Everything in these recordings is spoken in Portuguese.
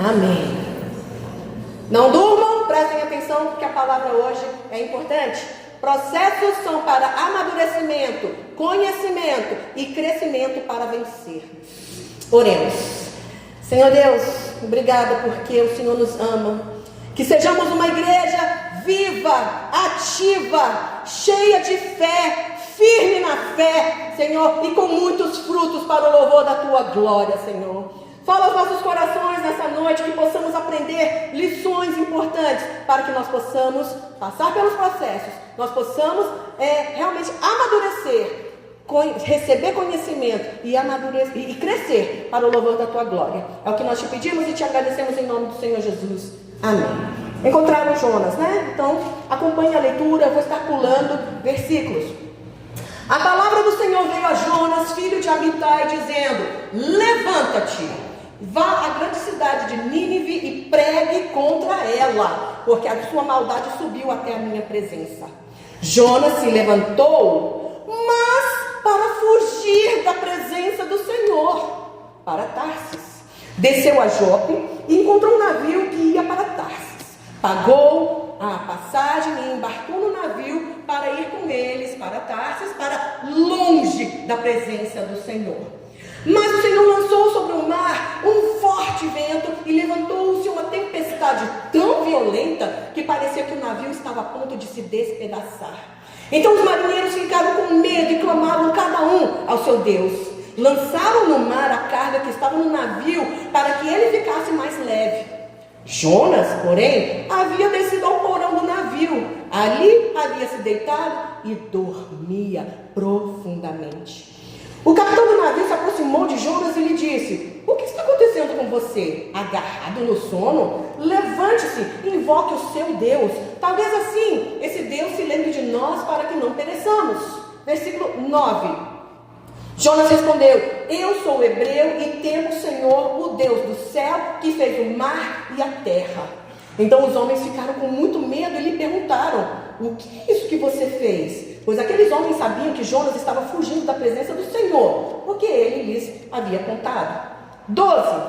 Amém. Não durmam, prestem atenção, porque a palavra hoje é importante. Processos são para amadurecimento, conhecimento e crescimento para vencer. Oremos. Senhor Deus, obrigada porque o Senhor nos ama. Que sejamos uma igreja viva, ativa, cheia de fé, firme na fé, Senhor, e com muitos frutos para o louvor da Tua glória, Senhor. Fala aos nossos corações nessa noite, que possamos aprender lições importantes, para que nós possamos passar pelos processos, nós possamos realmente amadurecer, receber conhecimento e amadurecer e crescer para o louvor da Tua glória. É o que nós te pedimos e te agradecemos em nome do Senhor Jesus. Amém. Encontraram Jonas, né? Então, acompanhe a leitura, eu vou estar pulando versículos. A palavra do Senhor veio a Jonas, filho de Amitai, dizendo: levanta-te, vá à grande cidade de Nínive e pregue contra ela, porque a sua maldade subiu até a minha presença. Jonas se levantou, mas para fugir da presença do Senhor, para Tarsis. Desceu a Jope e encontrou um navio que ia para Tarsis. Pagou a passagem e embarcou no navio para ir com eles para Tarsis, para longe da presença do Senhor. Mas o Senhor lançou sobre o mar um forte vento e levantou-se uma tempestade tão violenta que parecia que o navio estava a ponto de se despedaçar. Então os marinheiros ficaram com medo e clamavam cada um ao seu Deus. Lançaram no mar a carga que estava no navio para que ele ficasse mais leve. Jonas, porém, havia descido ao porão do navio. Ali havia se deitado e dormia profundamente. O capitão do navio se aproximou de Jonas e lhe disse: o que está acontecendo com você? Agarrado no sono? Levante-se e invoque o seu Deus. Talvez assim esse Deus se lembre de nós para que não pereçamos. Versículo 9. Jonas respondeu: eu sou hebreu e temo o Senhor, o Deus do céu, que fez o mar e a terra. Então os homens ficaram com muito medo e lhe perguntaram: o que é isso que você fez? Pois aqueles homens sabiam que Jonas estava fugindo da presença do Senhor, porque ele lhes havia contado. 12.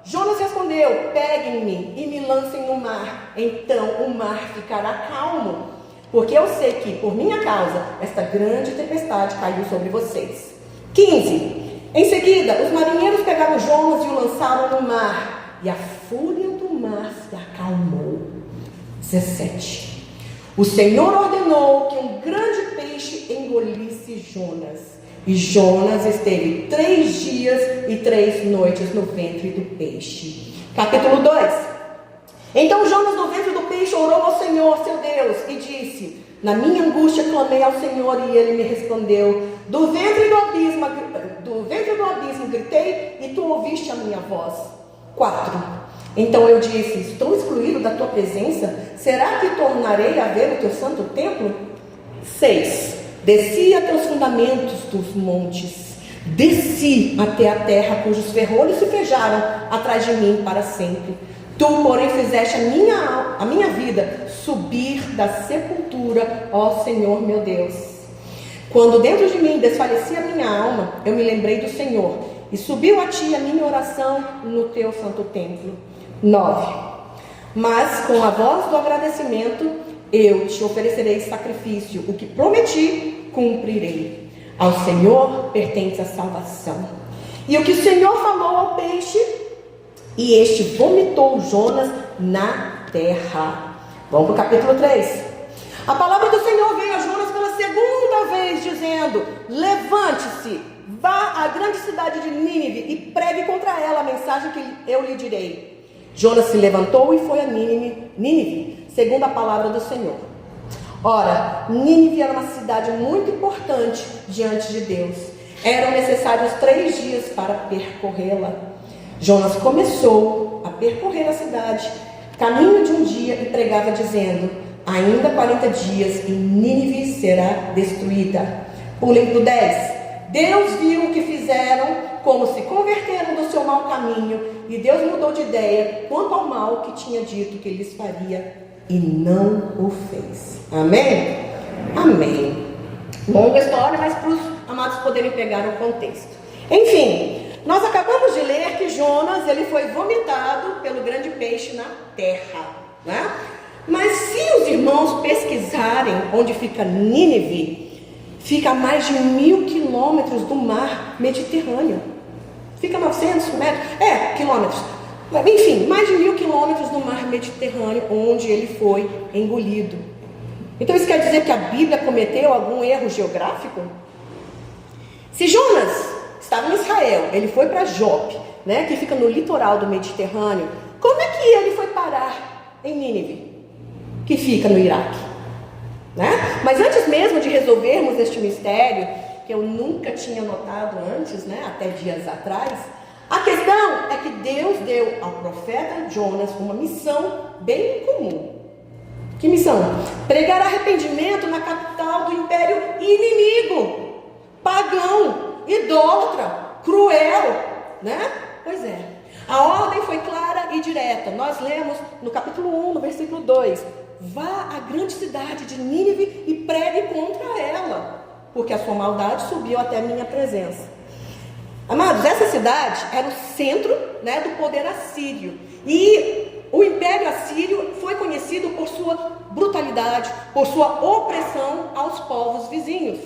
Jonas respondeu: peguem-me e me lancem no mar, então o mar ficará calmo, porque eu sei que por minha causa esta grande tempestade caiu sobre vocês. 15. Em seguida, os marinheiros pegaram Jonas e o lançaram no mar, e a fúria do mar se acalmou. 17. O Senhor ordenou que um grande peixe engolisse Jonas, e Jonas esteve 3 dias e 3 noites no ventre do peixe. Capítulo 2. Então Jonas, no ventre do peixe, orou ao Senhor, seu Deus, e disse: na minha angústia clamei ao Senhor e Ele me respondeu. Do ventre do abismo gritei e tu ouviste a minha voz. 4. Então eu disse: estou excluído da tua presença? Será que tornarei a ver o teu santo templo? 6. Desci até os fundamentos dos montes. Desci até a terra cujos ferrolhos se fecharam atrás de mim para sempre. Tu, porém, fizeste a minha vida subir da sepultura, ó Senhor meu Deus. Quando dentro de mim desfalecia a minha alma, eu me lembrei do Senhor, e subiu a ti a minha oração no teu santo templo. 9. Mas com a voz do agradecimento, eu te oferecerei sacrifício, o que prometi, cumprirei. Ao Senhor pertence a salvação. E o que o Senhor falou ao peixe, e este vomitou Jonas na terra. Vamos para o capítulo 3. A palavra do Senhor veio a Jonas pela segunda vez, dizendo: levante-se, vá à grande cidade de Nínive e pregue contra ela a mensagem que eu lhe direi. Jonas se levantou e foi a Nínive, segundo a palavra do Senhor. Ora, Nínive era uma cidade muito importante diante de Deus. Eram necessários 3 dias para percorrê-la. Jonas começou a percorrer a cidade, caminho de um dia, e pregava dizendo: ainda 40 dias e Nínive será destruída. Pulem para o 10. Deus viu o que fizeram, como se converteram do seu mau caminho, e Deus mudou de ideia quanto ao mal que tinha dito que lhes faria, e não o fez. Amém? Amém. Longa história, mas para os amados poderem pegar o contexto. Enfim, Nós acabamos de ler que Jonas, ele foi vomitado pelo grande peixe na terra, né? Mas se os irmãos pesquisarem onde fica Nínive, fica a mais de 1000 quilômetros do mar Mediterrâneo. Fica 900 metros, quilômetros. Enfim, mais de 1000 quilômetros do mar Mediterrâneo, onde ele foi engolido. Então isso quer dizer que a Bíblia cometeu algum erro geográfico? Se Jonas estava em Israel, ele foi para Jope, né, que fica no litoral do Mediterrâneo, como é que ele foi parar em Nínive, que fica no Iraque? Né? Mas antes mesmo de resolvermos este mistério, que eu nunca tinha notado antes, né, até dias atrás, a questão é que Deus deu ao profeta Jonas uma missão bem comum. Que missão? Pregar arrependimento na capital do império inimigo, pagão, idólatra, cruel, né? Pois é. A ordem foi clara e direta. Nós lemos no capítulo 1, no versículo 2: vá à grande cidade de Nínive e pregue contra ela, porque a sua maldade subiu até a minha presença. Amados, essa cidade era o centro, né, do poder assírio. E o Império Assírio foi conhecido por sua brutalidade, por sua opressão aos povos vizinhos.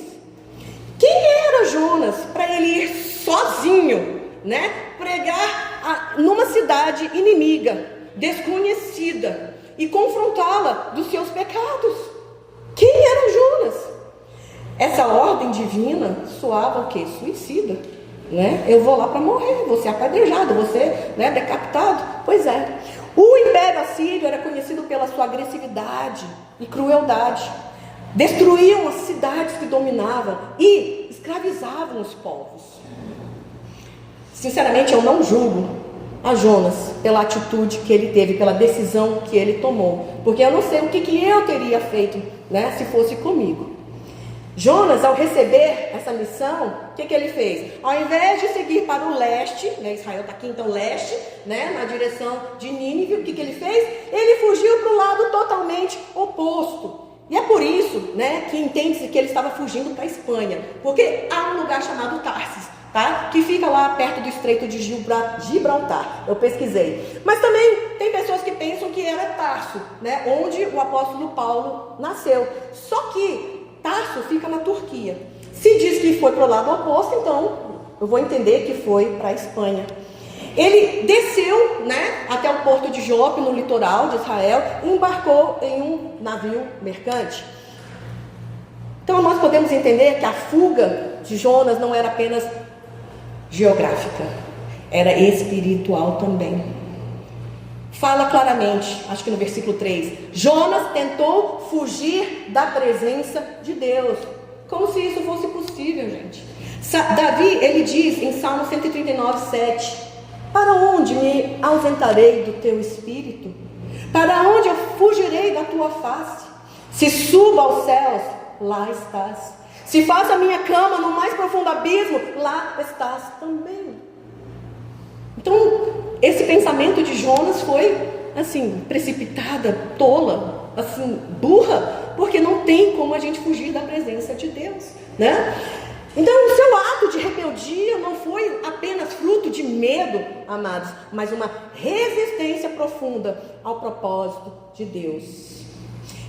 Quem era Jonas para ele ir sozinho, né, pregar numa cidade inimiga, desconhecida, e confrontá-la dos seus pecados? Quem era Jonas? Essa ordem divina soava o quê? Suicida, né? Eu vou lá para morrer, vou ser apedrejado, vou ser, né, decapitado. Pois é. O Império Assírio era conhecido pela sua agressividade e crueldade. Destruíam as cidades que dominavam e escravizavam os povos. Sinceramente, eu não julgo a Jonas pela atitude que ele teve, pela decisão que ele tomou, porque eu não sei o que eu teria feito, né, se fosse comigo. Jonas, ao receber essa missão, o que ele fez? Ao invés de seguir para o leste, né, Israel está aqui então leste, né, na direção de Nínive, o que ele fez? Ele fugiu para o lado totalmente oposto. E é por isso, né, que entende-se que ele estava fugindo para a Espanha, porque há um lugar chamado Tarsis, tá? Que fica lá perto do Estreito de Gibraltar. Eu pesquisei. Mas também tem pessoas que pensam que era Tarso, né, onde o apóstolo Paulo nasceu. Só que Tarso fica na Turquia. Se diz que foi para o lado oposto, então eu vou entender que foi para a Espanha. Ele desceu, né, até o porto de Jope, no litoral de Israel, e embarcou em um navio mercante. Então nós podemos entender que a fuga de Jonas não era apenas geográfica, era espiritual também. Fala claramente, acho que no versículo 3, Jonas tentou fugir da presença de Deus. Como se isso fosse possível, gente. Davi, ele diz em Salmo 139, 7, para onde me ausentarei do teu espírito? Para onde eu fugirei da tua face? Se suba aos céus, lá estás. Se faço a minha cama no mais profundo abismo, lá estás também. Então, esse pensamento de Jonas foi, assim, precipitada, tola, assim, burra, porque não tem como a gente fugir da presença de Deus, né? Então, o seu ato de rebeldia não foi apenas fruto de medo, amados, mas uma resistência profunda ao propósito de Deus.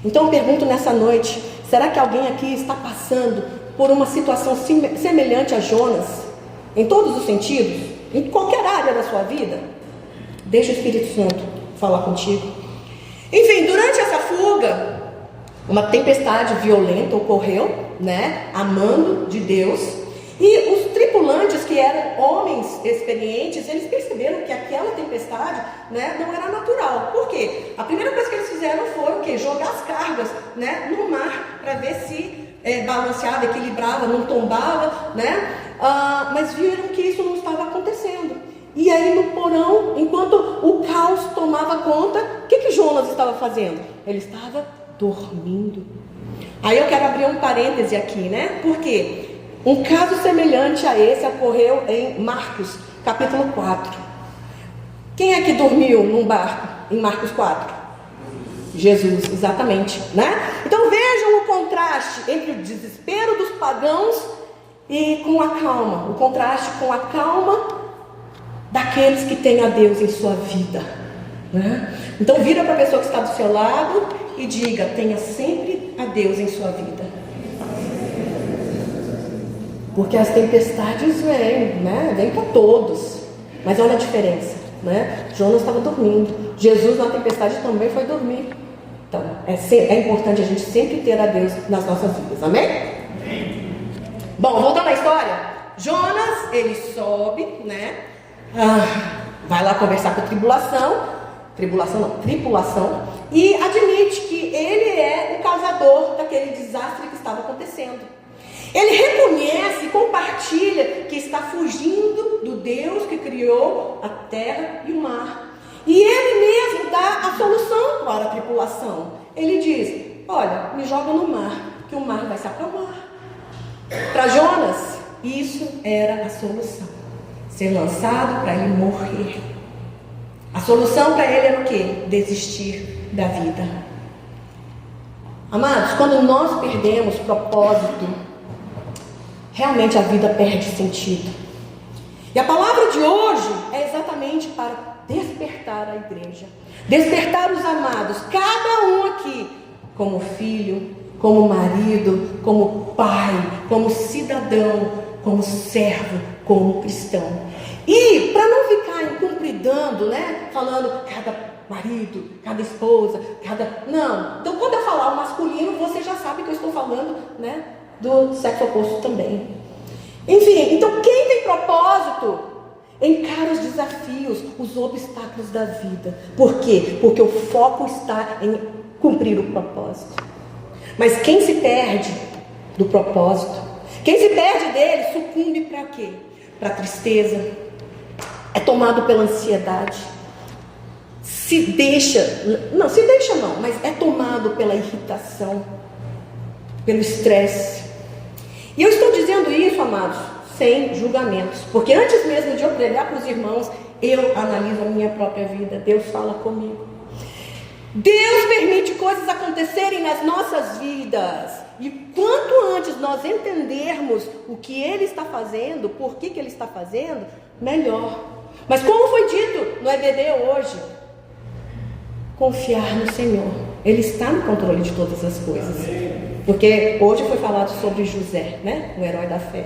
Então, eu pergunto nessa noite, será que alguém aqui está passando por uma situação semelhante a Jonas, em todos os sentidos? Em qualquer área da sua vida? Deixa o Espírito Santo falar contigo. Enfim, durante essa fuga, uma tempestade violenta ocorreu, né, a mando de Deus. E os tripulantes, que eram homens experientes, eles perceberam que aquela tempestade, né, não era natural. Por quê? A primeira coisa que eles fizeram foi o quê? Jogar as cargas, né, no mar, para ver se balanceava, equilibrava, não tombava, né? Mas viram que isso não estava acontecendo. E aí no porão, enquanto o caos tomava conta, o que Jonas estava fazendo? Ele estava dormindo. Aí eu quero abrir um parêntese aqui, né? Porque um caso semelhante a esse ocorreu em Marcos, capítulo 4. Quem é que dormiu num barco em Marcos 4? Jesus, exatamente, né? Então vejam o contraste entre o desespero dos pagãos e com a calma. O contraste com a calma daqueles que têm a Deus em sua vida, né? Então vira para a pessoa que está do seu lado e diga: tenha sempre a Deus em sua vida. Porque as tempestades vêm, né? Vêm para todos. Mas olha a diferença, né? Jonas estava dormindo. Jesus na tempestade também foi dormir. Então é importante a gente sempre ter a Deus nas nossas vidas, amém? Bom, voltando à história. Jonas, ele sobe, né? Vai lá conversar com a tripulação, e admite que ele é o causador daquele desastre que estava acontecendo. Ele reconhece e compartilha que está fugindo do Deus que criou a terra e o mar. E ele mesmo dá a solução para a tripulação. Ele diz: olha, me joga no mar, que o mar vai se acalmar. Para Jonas, isso era a solução. Ser lançado para ele morrer. A solução para ele era o quê? Desistir da vida. Amados, quando nós perdemos propósito, realmente a vida perde sentido. E a palavra de hoje é exatamente para despertar a igreja. Despertar os amados, cada um aqui, como filho, como marido, como pai, como cidadão, como servo, como cristão. E para não ficar incumpridando, né? Falando cada marido, cada esposa, não. Então quando eu falar o masculino, você já sabe que eu estou falando, né? Do sexo oposto também. Enfim, então quem tem propósito encara os desafios, os obstáculos da vida. Por quê? Porque o foco está em cumprir o propósito. Mas quem se perde do propósito, quem se perde dele, sucumbe para quê? Para a tristeza, é tomado pela ansiedade, mas é tomado pela irritação, pelo estresse. E eu estou dizendo isso, amados, sem julgamentos, porque antes mesmo de eu pregar para os irmãos, eu analiso a minha própria vida. Deus fala comigo. Deus permite coisas acontecerem nas nossas vidas, e quanto antes nós entendermos o que Ele está fazendo, por que Ele está fazendo, melhor. Mas como foi dito no EBD hoje, confiar no Senhor. Ele está no controle de todas as coisas. Porque hoje foi falado sobre José, né? O herói da fé.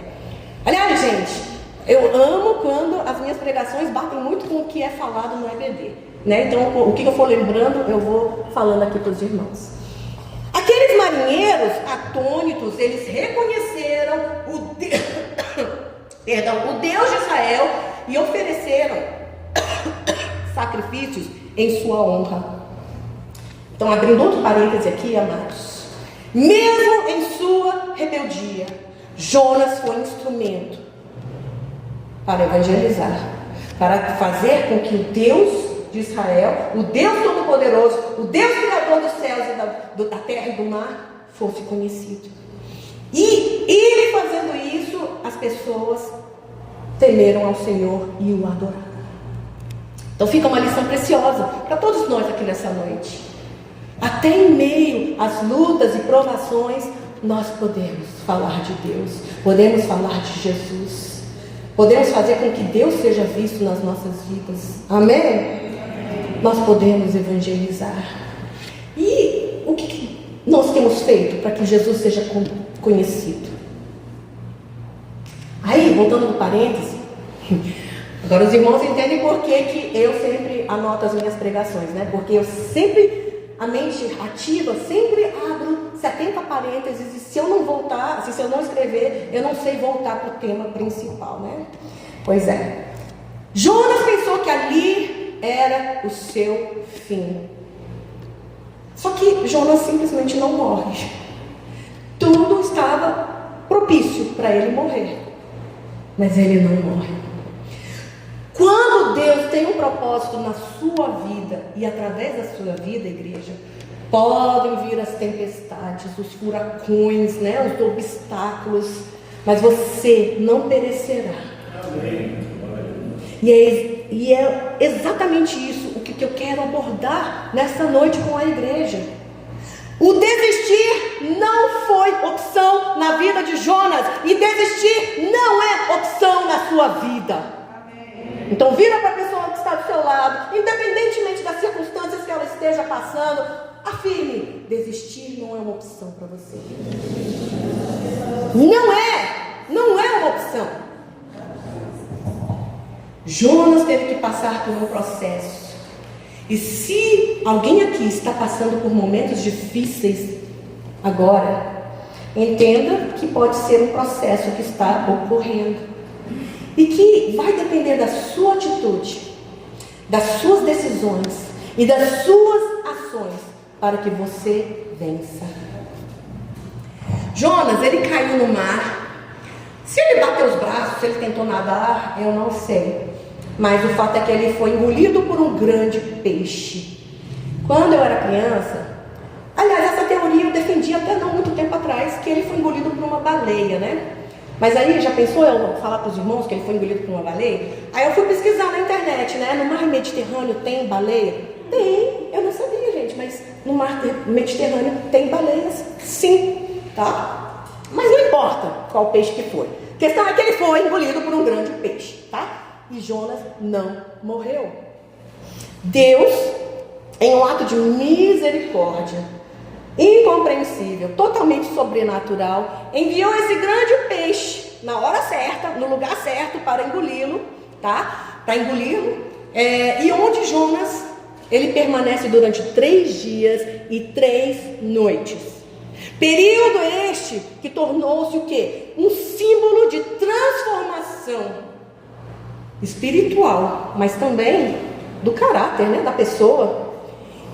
Aliás, gente, eu amo quando as minhas pregações batem muito com o que é falado no EBD, né? Então, o que eu for lembrando, eu vou falando aqui para os irmãos. Aqueles marinheiros atônitos, eles reconheceram o Deus de Israel e ofereceram sacrifícios em sua honra. Então, abrindo outro parêntese aqui, amados, mesmo em sua rebeldia, Jonas foi instrumento para evangelizar, para fazer com que o Deus de Israel, o Deus Todo-Poderoso, o Deus Criador dos céus e da terra e do mar, fosse conhecido. E ele fazendo isso, as pessoas temeram ao Senhor e o adoraram. Então fica uma lição preciosa para todos nós aqui nessa noite. Até em meio às lutas e provações, nós podemos falar de Deus, podemos falar de Jesus, podemos fazer com que Deus seja visto nas nossas vidas. Amém? Nós podemos evangelizar. E o que nós temos feito para que Jesus seja conhecido? Aí, voltando no parêntese, agora os irmãos entendem por que eu sempre anoto as minhas pregações, né? Porque eu sempre, a mente ativa, sempre abro 70 parênteses, e se eu não voltar, se eu não escrever, eu não sei voltar para o tema principal, né? Pois é. Jonas pensou que ali era o seu fim. Só que Jonas simplesmente não morre. Tudo estava propício para ele morrer, mas ele não morre. Quando Deus tem um propósito na sua vida, e através da sua vida, igreja, podem vir as tempestades, os furacões, né, os obstáculos, mas você não perecerá. Amém. E é exatamente isso o que eu quero abordar nessa noite com a igreja. O desistir não foi opção na vida de Jonas, e desistir não é opção na sua vida. Então vira para a pessoa que está do seu lado, independentemente das circunstâncias que ela esteja passando, afirme: desistir não é uma opção para você. Não é uma opção. Jonas teve que passar por um processo. E se alguém aqui está passando por momentos difíceis agora, entenda que pode ser um processo que está ocorrendo. E que vai depender da sua atitude, das suas decisões e das suas ações para que você vença. Jonas, ele caiu no mar. Se ele bateu os braços, se ele tentou nadar, eu não sei. Mas o fato é que ele foi engolido por um grande peixe. Quando eu era criança, aliás, essa teoria eu defendia até não muito tempo atrás, que ele foi engolido por uma baleia, né? Mas aí, já pensou eu falar para os irmãos que ele foi engolido por uma baleia? Aí eu fui pesquisar na internet, né? No mar Mediterrâneo tem baleia? Tem, eu não sabia, gente, mas no mar Mediterrâneo tem baleias, sim, tá? Mas não importa qual peixe que foi. A questão é que ele foi engolido por um grande peixe, tá? E Jonas não morreu. Deus, em um ato de misericórdia incompreensível, totalmente sobrenatural, enviou esse grande peixe na hora certa, no lugar certo, para engoli-lo, tá? Para engoli-lo. E onde Jonas, ele permanece durante 3 dias e 3 noites. Período este que tornou-se o quê? Um símbolo de transformação espiritual, mas também do caráter, né, da pessoa.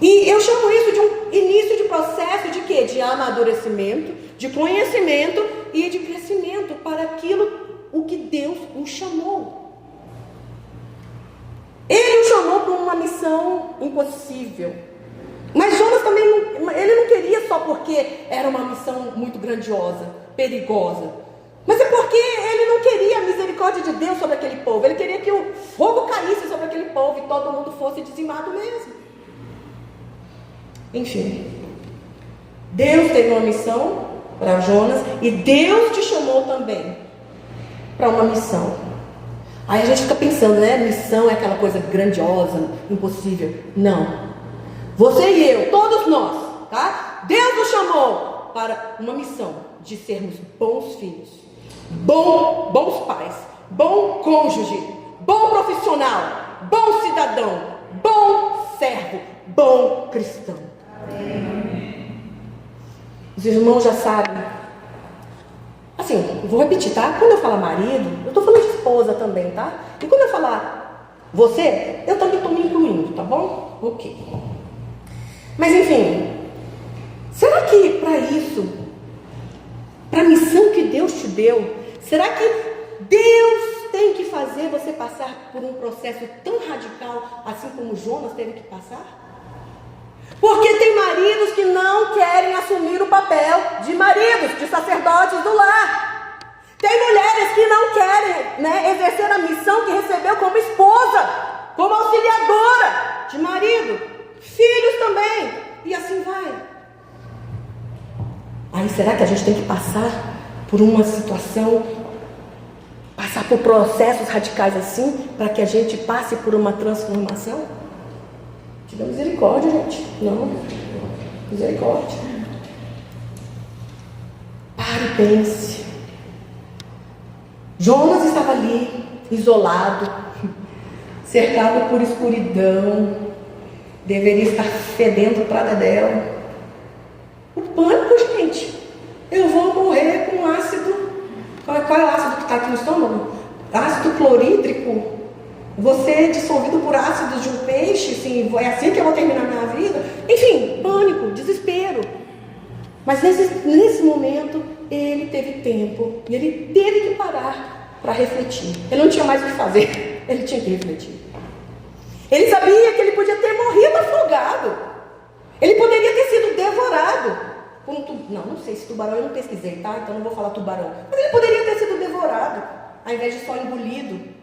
E eu chamo isso de um início de processo de quê? De amadurecimento, de conhecimento e de crescimento para aquilo o que Deus o chamou. Ele o chamou para uma missão impossível. Mas Jonas também ele não queria só porque era uma missão muito grandiosa, perigosa. Mas é porque ele não queria a misericórdia de Deus sobre aquele povo. Ele queria que o fogo caísse sobre aquele povo e todo mundo fosse dizimado mesmo. Enfim, Deus teve uma missão para Jonas e Deus te chamou também para uma missão. Aí a gente fica pensando, né? Missão é aquela coisa grandiosa, impossível. Não. Você e eu, todos nós, tá? Deus nos chamou para uma missão de sermos bons filhos, bons pais, bom cônjuge, bom profissional, bom cidadão, bom servo, bom cristão. Os irmãos já sabem. Assim, vou repetir, tá? Quando eu falar marido, eu estou falando de esposa também, tá? E quando eu falar você, eu também estou me incluindo, tá bom? Ok. Mas enfim, será que para isso, para a missão que Deus te deu, será que Deus tem que fazer você passar por um processo tão radical, assim como Jonas teve que passar? Porque tem maridos que não querem assumir o papel de maridos, de sacerdotes do lar. Tem mulheres que não querem, né, exercer a missão que recebeu como esposa, como auxiliadora de marido. Filhos também. E assim vai. Aí será que a gente tem que passar por uma situação, passar por processos radicais assim, para que a gente passe por uma transformação? Tiver misericórdia, gente. Não. Misericórdia. Pare e pense. Jonas estava ali, isolado, cercado por escuridão. Deveria estar fedendo para dela. O pânico, gente. Eu vou morrer com ácido. Qual é o ácido que está aqui no estômago? Ácido clorídrico. Você dissolvido por ácidos de um peixe, assim, é assim que eu vou terminar minha vida? Enfim, pânico, desespero. Mas nesse momento, ele teve tempo e ele teve que parar para refletir. Ele não tinha mais o que fazer, ele tinha que refletir. Ele sabia que ele podia ter morrido afogado. Ele poderia ter sido devorado. Não sei se tubarão, eu não pesquisei, tá? Então não vou falar tubarão. Mas ele poderia ter sido devorado, ao invés de só engolido.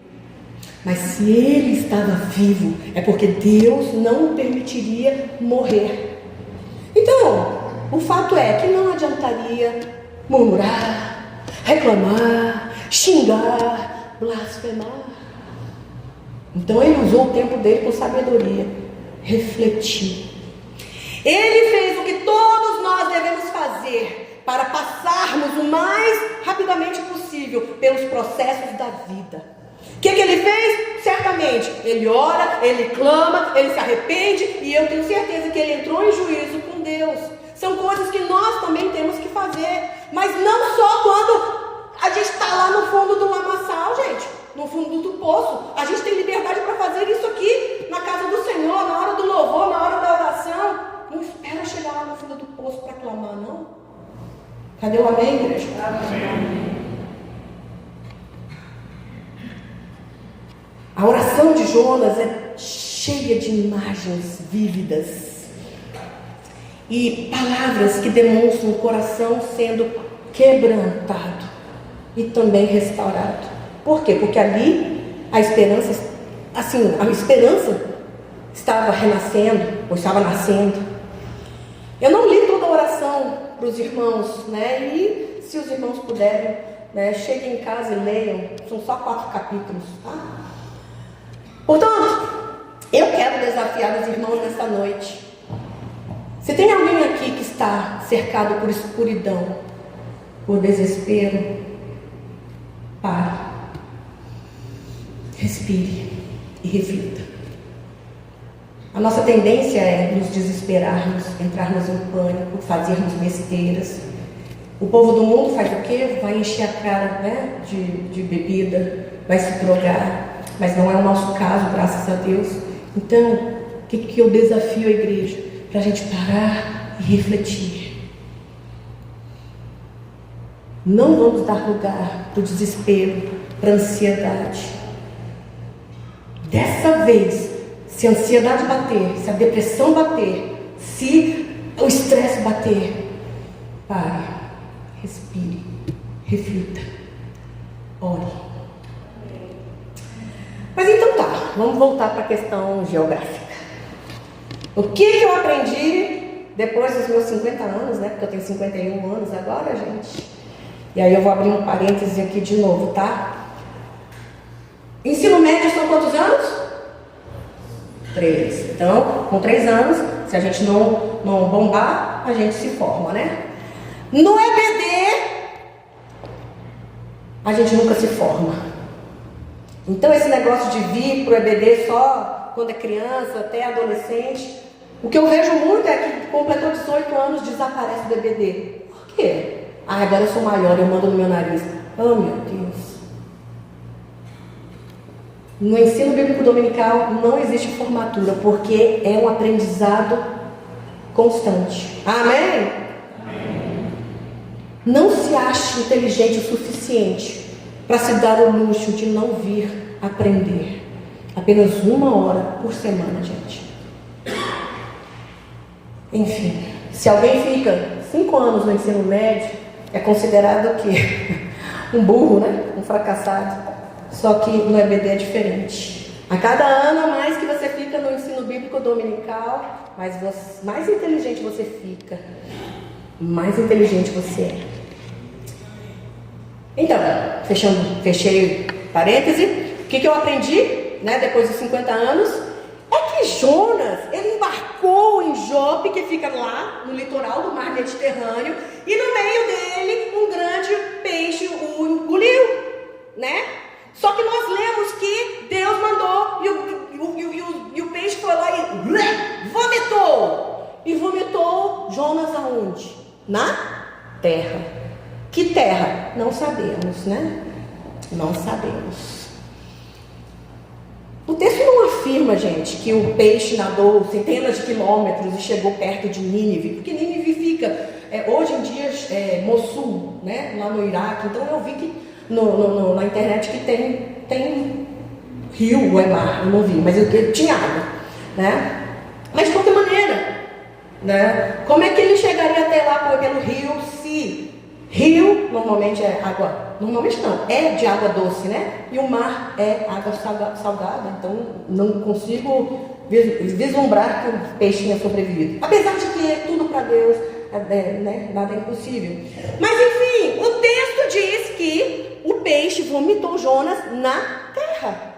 Mas se ele estava vivo, é porque Deus não o permitiria morrer. Então, o fato é que não adiantaria murmurar, reclamar, xingar, blasfemar. Então ele usou o tempo dele com sabedoria, refletiu. Ele fez o que todos nós devemos fazer para passarmos o mais rapidamente possível pelos processos da vida. O que ele fez? Certamente, ele ora, ele clama, ele se arrepende, e eu tenho certeza que ele entrou em juízo com Deus. São coisas que nós também temos que fazer, mas não só quando a gente está lá no fundo do lamaçal, gente, no fundo do poço. A gente tem liberdade para fazer isso aqui, na casa do Senhor, na hora do louvor, na hora da oração. Não espera chegar lá no fundo do poço para clamar, não. Cadê o amém, igreja? Amém. A oração de Jonas é cheia de imagens vívidas e palavras que demonstram o coração sendo quebrantado e também restaurado. Por quê? Porque ali a esperança estava renascendo, ou estava nascendo. Eu não li toda a oração para os irmãos, né? E se os irmãos puderem, né, cheguem em casa e leiam. São só 4 capítulos, tá? Portanto, eu quero desafiar os irmãos nesta noite. Se tem alguém aqui que está cercado por escuridão, por desespero, pare, respire e reflita. A nossa tendência é nos desesperarmos, entrarmos em pânico, fazermos besteiras. O povo do mundo faz o quê? Vai encher a cara, né, de bebida, vai se drogar. Mas não é o nosso caso, graças a Deus. Então, o que eu desafio a igreja? Para a gente parar e refletir. Não vamos dar lugar para o desespero, para a ansiedade. Dessa vez, se a ansiedade bater, se a depressão bater, se o estresse bater, pare, respire, reflita, ore. Mas então tá, vamos voltar para a questão geográfica. O que eu aprendi depois dos meus 50 anos, né? Porque eu tenho 51 anos agora, gente. E aí eu vou abrir um parêntese aqui de novo, tá? Ensino médio são quantos anos? 3. Então, com 3 anos, se a gente não bombar, a gente se forma, né? No EBD, a gente nunca se forma. Então esse negócio de vir para o EBD só quando é criança, até adolescente, o que eu vejo muito é que completou 18 anos, desaparece do EBD. Por quê? Agora eu sou maior, eu mando no meu nariz. Oh, meu Deus. No ensino bíblico dominical não existe formatura, porque é um aprendizado constante. Amém? Amém. Não se ache inteligente o suficiente para se dar o luxo de não vir aprender. Apenas 1 hora por semana, gente. Enfim, se alguém fica 5 anos no ensino médio, é considerado o quê? Um burro, né? Um fracassado. Só que no EBD é diferente. A cada ano a mais que você fica no ensino bíblico dominical, mais inteligente você fica. Mais inteligente você é. Então, fechei parêntese. O que eu aprendi, né, depois dos 50 anos? É que Jonas, ele embarcou em Jope, que fica lá no litoral do mar Mediterrâneo, e no meio dele um grande peixe o engoliu, né? Só que nós lemos que Deus mandou e o peixe foi lá e vomitou. E vomitou Jonas aonde? Na terra. Que terra? Não sabemos, né? Não sabemos. O texto não afirma, gente, que o peixe nadou centenas de quilômetros e chegou perto de Nínive, porque Nínive fica, hoje em dia, Mossul, né? Lá no Iraque. Então eu vi que na internet que tem rio ou é mar, eu não vi, mas eu tinha água, né? Mas de qualquer maneira, né? Como é que ele chegaria até lá pelo rio se rio normalmente é água, normalmente não, é de água doce, né? E o mar é água salgada, então não consigo vislumbrar que o peixe tenha sobrevivido. Apesar de que é tudo para Deus, né? Nada é impossível. Mas enfim, o texto diz que o peixe vomitou Jonas na terra.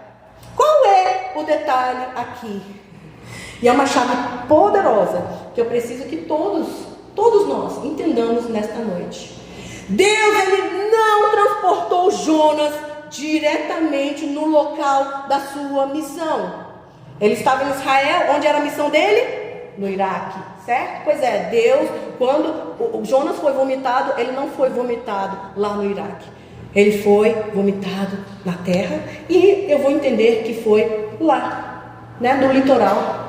Qual é o detalhe aqui. E é uma chave poderosa que eu preciso que todos nós entendamos nesta noite. Deus, ele não transportou Jonas diretamente no local da sua missão. Ele estava em Israel, onde era a missão dele? No Iraque, certo? Pois é, Deus, quando o Jonas foi vomitado, ele não foi vomitado lá no Iraque. Ele foi vomitado na terra, e eu vou entender que foi lá, né, no litoral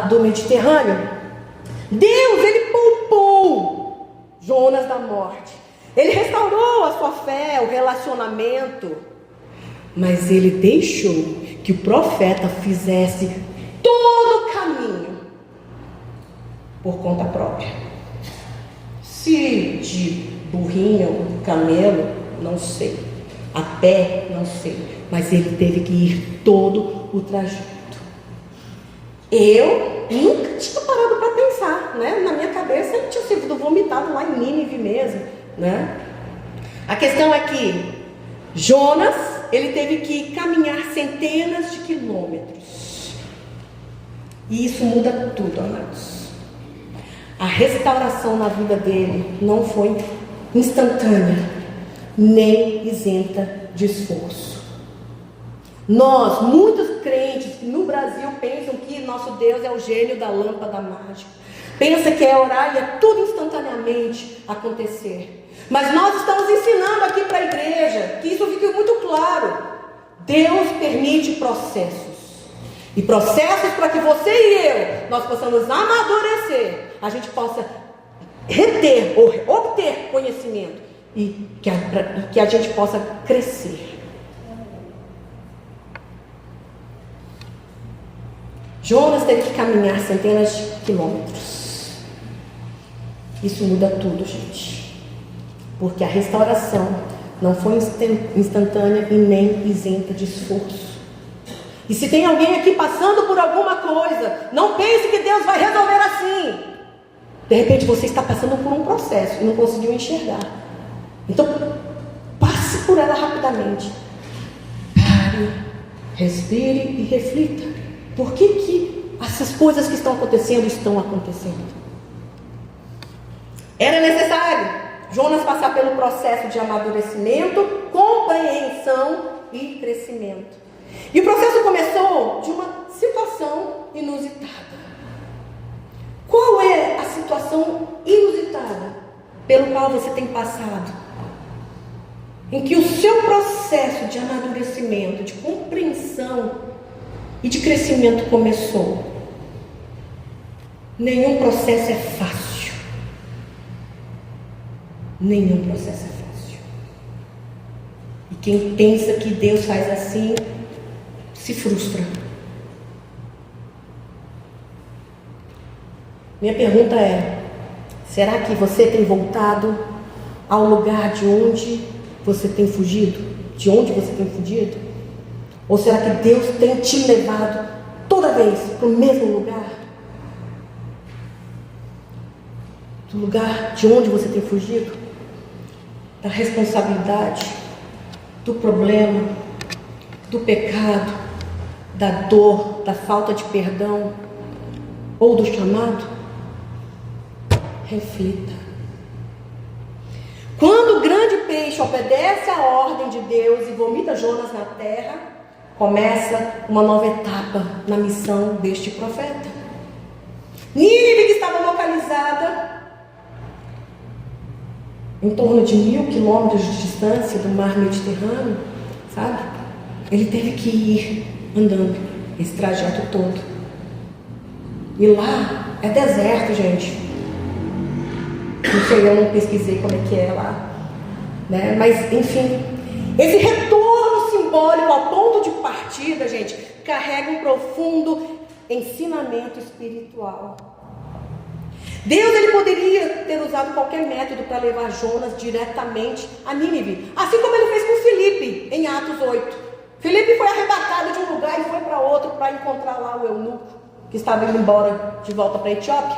do Mediterrâneo. Deus, ele poupou Jonas da morte. Ele restaurou a sua fé, o relacionamento, mas ele deixou que o profeta fizesse todo o caminho por conta própria. Se de burrinho, camelo, não sei, a pé, não sei, mas ele teve que ir todo o trajeto. Eu nunca tinha parado para pensar, né? Na minha cabeça ele tinha sido vomitado lá em Nínive mesmo, né? A questão é que Jonas, ele teve que caminhar centenas de quilômetros, e isso muda tudo, amados. A restauração na vida dele não foi instantânea, nem isenta de esforço. Nós, muitos crentes no Brasil, pensam que nosso Deus é o gênio da lâmpada mágica. Pensa que é orar e é tudo instantaneamente acontecer. Mas nós estamos ensinando aqui para a igreja, que isso fique muito claro. Deus permite processos. E processos para que você e eu, nós possamos amadurecer, a gente possa reter ou obter conhecimento e que a gente possa crescer. Jonas teve que caminhar centenas de quilômetros. Isso muda tudo, gente. Porque a restauração não foi instantânea e nem isenta de esforço. E se tem alguém aqui passando por alguma coisa, não pense que Deus vai resolver assim. De repente você está passando por um processo e não conseguiu enxergar. Então, passe por ela rapidamente. Pare, respire e reflita. Por que essas coisas que estão acontecendo? Era necessário Jonas passar pelo processo de amadurecimento, compreensão e crescimento. E o processo começou de uma situação inusitada. Qual é a situação inusitada pelo qual você tem passado? Em que o seu processo de amadurecimento, de compreensão e de crescimento começou. Nenhum processo é fácil. Nenhum processo é fácil. E quem pensa que Deus faz assim, se frustra. Minha pergunta é: será que você tem voltado ao lugar de onde você tem fugido? De onde você tem fugido? Ou será que Deus tem te levado toda vez para o mesmo lugar? Do lugar de onde você tem fugido? Da responsabilidade, do problema, do pecado, da dor, da falta de perdão ou do chamado? Reflita. Quando o grande peixe obedece à ordem de Deus e vomita Jonas na terra, começa uma nova etapa na missão deste profeta. Nínive, que estava localizada em torno de 1.000 quilômetros de distância do mar Mediterrâneo, sabe? Ele teve que ir andando esse trajeto todo. E lá é deserto, gente. Não sei, eu não pesquisei como é que é lá, né? Mas, enfim, esse retorno simbólico ao ponto de partida, gente, carrega um profundo ensinamento espiritual. Deus, ele poderia ter usado qualquer método para levar Jonas diretamente a Nínive, assim como ele fez com Filipe em Atos 8. Filipe foi arrebatado de um lugar e foi para outro para encontrar lá o eunuco que estava indo embora de volta para a Etiópia,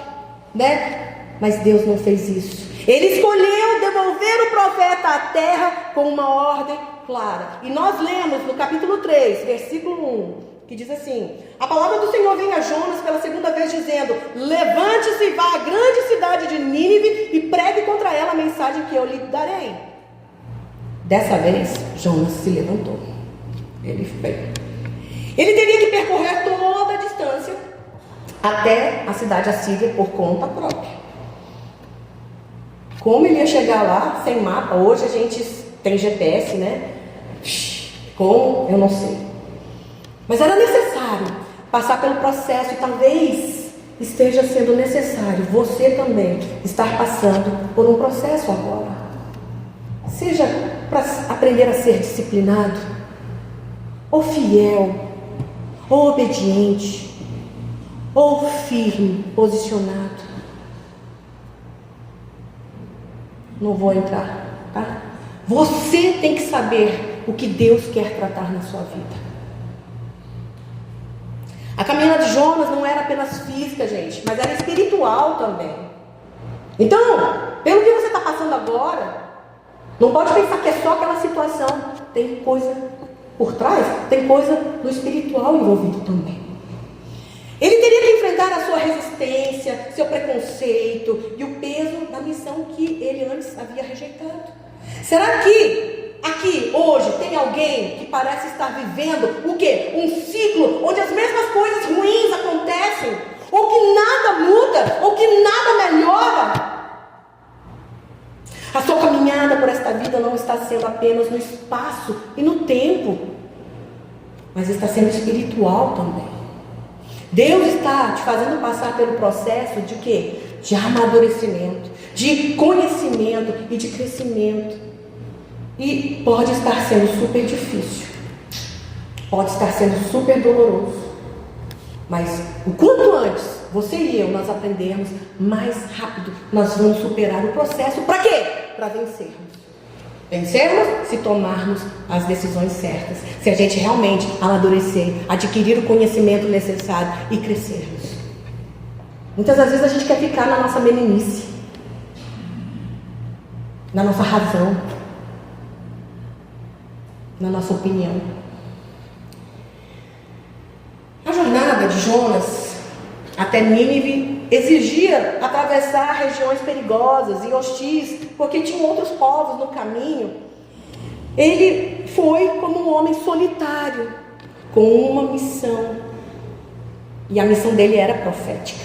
né? Mas Deus não fez isso. Ele escolheu devolver o profeta à terra com uma ordem clara. E nós lemos no capítulo 3, versículo 1, que diz assim: a palavra do Senhor vem a Jonas pela segunda vez dizendo: levante-se e vá à grande cidade de Nínive e pregue contra ela a mensagem que eu lhe darei. Dessa vez, Jonas se levantou. Ele foi. Ele teria que percorrer toda a distância até a cidade assíria por conta própria. Como ele ia chegar lá sem mapa? Hoje a gente tem GPS, né? Como? Eu não sei. Mas era necessário passar pelo processo, e talvez esteja sendo necessário você também estar passando por um processo agora. Seja para aprender a ser disciplinado, ou fiel, ou obediente, ou firme, posicionado. Não vou entrar, tá? Você tem que saber o que Deus quer tratar na sua vida. A caminhada de Jonas não era apenas física, gente, mas era espiritual também. Então, pelo que você está passando agora, não pode pensar que é só aquela situação. Tem coisa por trás, tem coisa no espiritual envolvido também. Ele teria que enfrentar a sua resistência, seu preconceito e o peso da missão que ele antes havia rejeitado. Será que aqui, hoje, tem alguém que parece estar vivendo o quê? Um ciclo onde as mesmas coisas ruins acontecem, ou que nada muda, ou que nada melhora? A sua caminhada por esta vida não está sendo apenas no espaço e no tempo, mas está sendo espiritual também. Deus está te fazendo passar pelo processo de quê? De amadurecimento, de conhecimento e de crescimento. E pode estar sendo super difícil, pode estar sendo super doloroso, mas o quanto antes você e eu nós aprendermos, mais rápido nós vamos superar o processo. Para quê? Para vencermos. Vencermos se tomarmos as decisões certas, se a gente realmente amadurecer, adquirir o conhecimento necessário e crescermos. Muitas das vezes a gente quer ficar na nossa meninice, na nossa razão, na nossa opinião. A jornada de Jonas até Nínive exigia atravessar regiões perigosas e hostis, porque tinham outros povos no caminho. Ele foi como um homem solitário, com uma missão, e a missão dele era profética.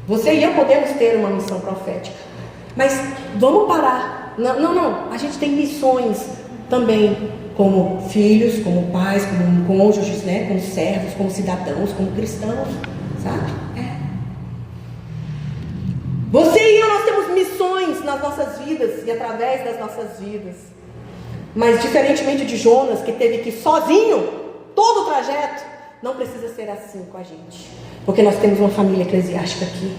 Você e eu podemos ter uma missão profética, mas vamos parar. Não, a gente tem missões também, como filhos, como pais, como cônjuges, né? Como servos, como cidadãos, como cristãos, sabe? Você e eu, nós temos missões nas nossas vidas e através das nossas vidas. Mas diferentemente de Jonas, que teve que ir sozinho, todo o trajeto, não precisa ser assim com a gente. Porque nós temos uma família eclesiástica aqui,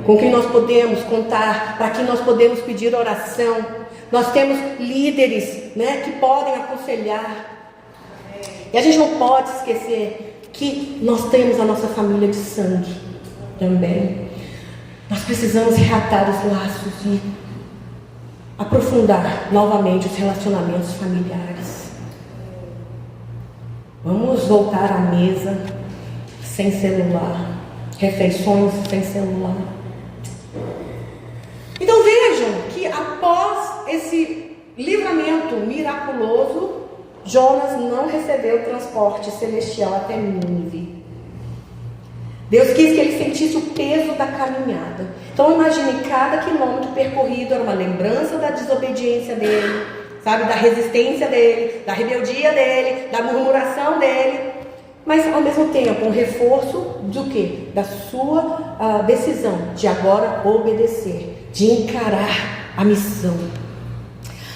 com quem nós podemos contar, para quem nós podemos pedir oração. Nós temos líderes, né, que podem aconselhar. E a gente não pode esquecer que nós temos a nossa família de sangue também. Nós precisamos reatar os laços e aprofundar novamente os relacionamentos familiares. Vamos voltar à mesa sem celular, refeições sem celular. Então vejam que após esse livramento miraculoso, Jonas não recebeu transporte celestial até Nínive. Deus quis que ele sentisse o peso da caminhada. Então imagine, cada quilômetro percorrido era uma lembrança da desobediência dele, sabe, da resistência dele, da rebeldia dele, da murmuração dele. Mas ao mesmo tempo um reforço do quê? Da sua decisão de agora obedecer, de encarar a missão.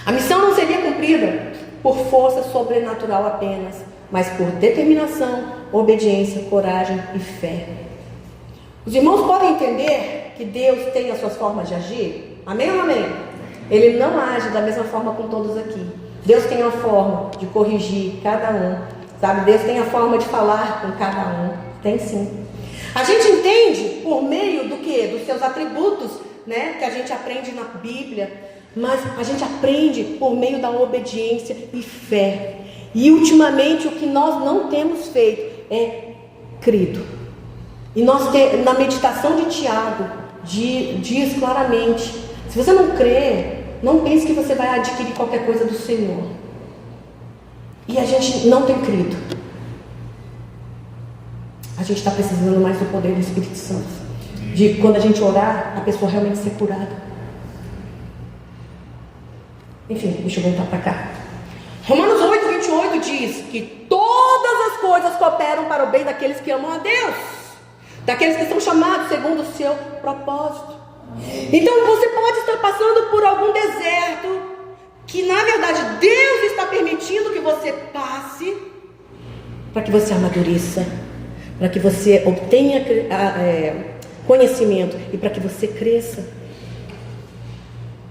A missão não seria cumprida por força sobrenatural apenas, mas por determinação, obediência, coragem e fé. Os irmãos podem entender que Deus tem as suas formas de agir? Amém ou não amém? Ele não age da mesma forma com todos aqui. Deus tem a forma de corrigir cada um, sabe? Deus tem a forma de falar com cada um. Tem sim. A gente entende por meio do quê? Dos seus atributos, né? Que a gente aprende na Bíblia. Mas a gente aprende por meio da obediência e fé. E ultimamente o que nós não temos feito é crido. E na meditação de Tiago diz claramente: se você não crê, não pense que você vai adquirir qualquer coisa do Senhor. E a gente não tem crido. A gente está precisando mais do poder do Espírito Santo. De quando a gente orar, a pessoa realmente ser curada. Enfim, deixa eu voltar para cá. Romanos 8, 28 diz que todas as coisas cooperam para o bem daqueles que amam a Deus, daqueles que são chamados segundo o seu propósito. Então você pode estar passando por algum deserto que na verdade Deus está permitindo que você passe para que você amadureça, para que você obtenha conhecimento e para que você cresça.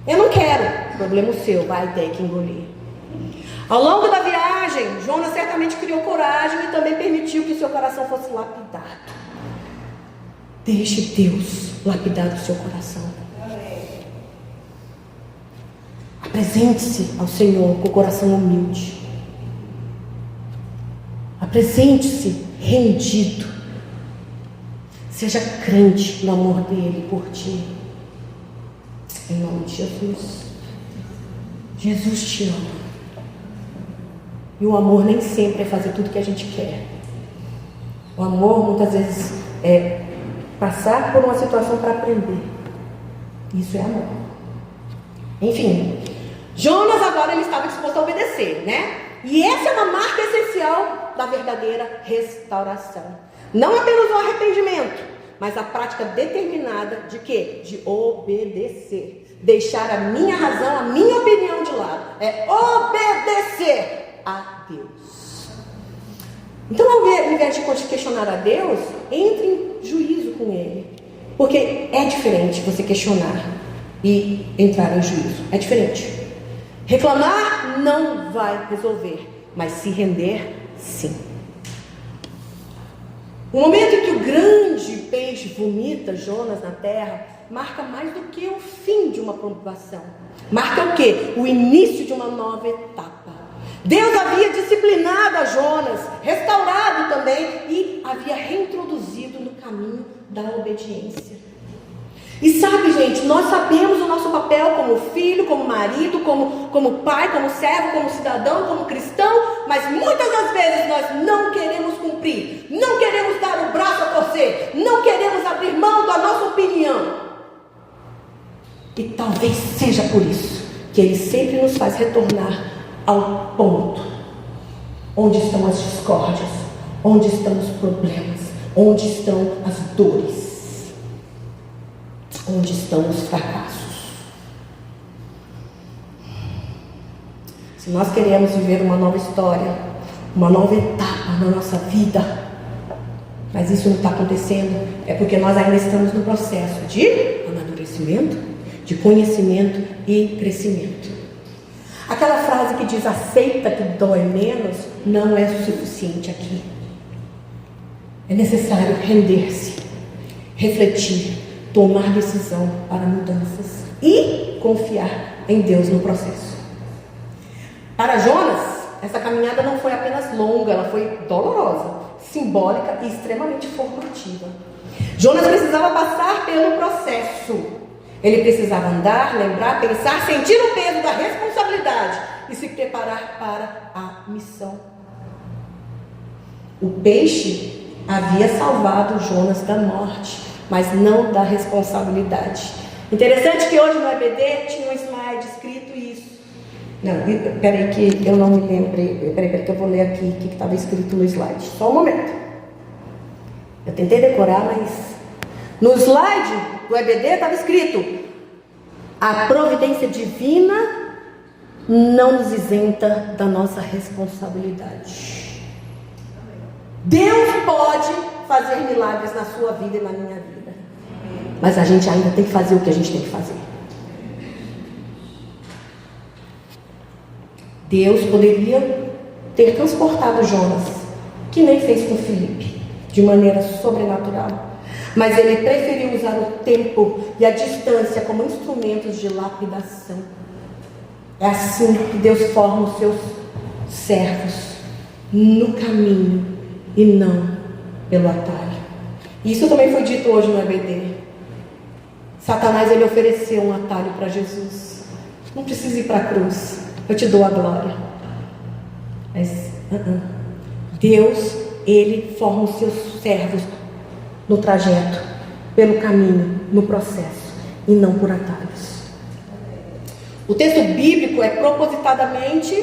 Eu não quero, problema seu, vai ter que engolir. Ao longo da viagem, Jonas certamente criou coragem e também permitiu que seu coração fosse lapidado. Deixe Deus lapidar o seu coração. Apresente-se ao Senhor com o coração humilde. Apresente-se rendido. Seja crente no amor dele por ti. Em nome de Jesus. Jesus te ama. E o amor nem sempre é fazer tudo que a gente quer. O amor muitas vezes é passar por uma situação para aprender. Isso é amor. Enfim, Jonas agora ele estava disposto a obedecer, né? E essa é uma marca essencial da verdadeira restauração. Não apenas o arrependimento, mas a prática determinada de quê? De obedecer. Deixar a minha razão, a minha opinião de lado. É obedecer a Deus. Então, ao invés de questionar a Deus, entre em juízo com Ele. Porque é diferente você questionar e entrar em juízo. É diferente. Reclamar não vai resolver, mas se render, sim. O momento em que o grande peixe vomita Jonas na terra marca mais do que o fim de uma provação. Marca o quê? O início de uma nova etapa. Deus havia disciplinado a Jonas, restaurado também e havia reintroduzido no caminho da obediência. E sabe, gente, nós sabemos o nosso papel como filho, como marido, como pai, como servo, como cidadão, como cristão, mas muitas das vezes nós não queremos cumprir, não queremos dar o braço a torcer, não queremos abrir mão da nossa opinião. E talvez seja por isso que Ele sempre nos faz retornar ao ponto onde estão as discórdias, onde estão os problemas, onde estão as dores, onde estão os fracassos. Se nós queremos viver uma nova história, uma nova etapa na nossa vida, mas isso não está acontecendo, é porque nós ainda estamos no processo de amadurecimento, de conhecimento e crescimento. Aquela frase que diz aceita que dói menos não é o suficiente aqui. É necessário render-se, refletir, tomar decisão para mudanças e confiar em Deus no processo. Para Jonas, essa caminhada não foi apenas longa, ela foi dolorosa, simbólica e extremamente formativa. Jonas precisava passar pelo processo. Ele precisava andar, lembrar, pensar, sentir o peso da responsabilidade e se preparar para a missão. O peixe havia salvado Jonas da morte, mas não da responsabilidade. Interessante que hoje no EBD tinha um slide escrito isso. Não, peraí que eu não me lembrei. Peraí que eu vou ler aqui o que estava escrito no slide. Só um momento. Eu tentei decorar, mas no slide do EBD estava escrito: a providência divina não nos isenta da nossa responsabilidade. Deus pode fazer milagres na sua vida e na minha vida, mas a gente ainda tem que fazer o que a gente tem que fazer. Deus poderia ter transportado Jonas, que nem fez com Filipe, de maneira sobrenatural, mas ele preferiu usar o tempo e a distância como instrumentos de lapidação. É assim que Deus forma os seus servos. no caminho e não pelo atalho. Isso também foi dito hoje no EBD. Satanás, ele ofereceu um atalho para Jesus. Não precisa ir para a cruz, eu te dou a glória. Mas Deus, ele forma os seus servos no trajeto, pelo caminho, no processo, e não por atalhos. O texto bíblico é propositalmente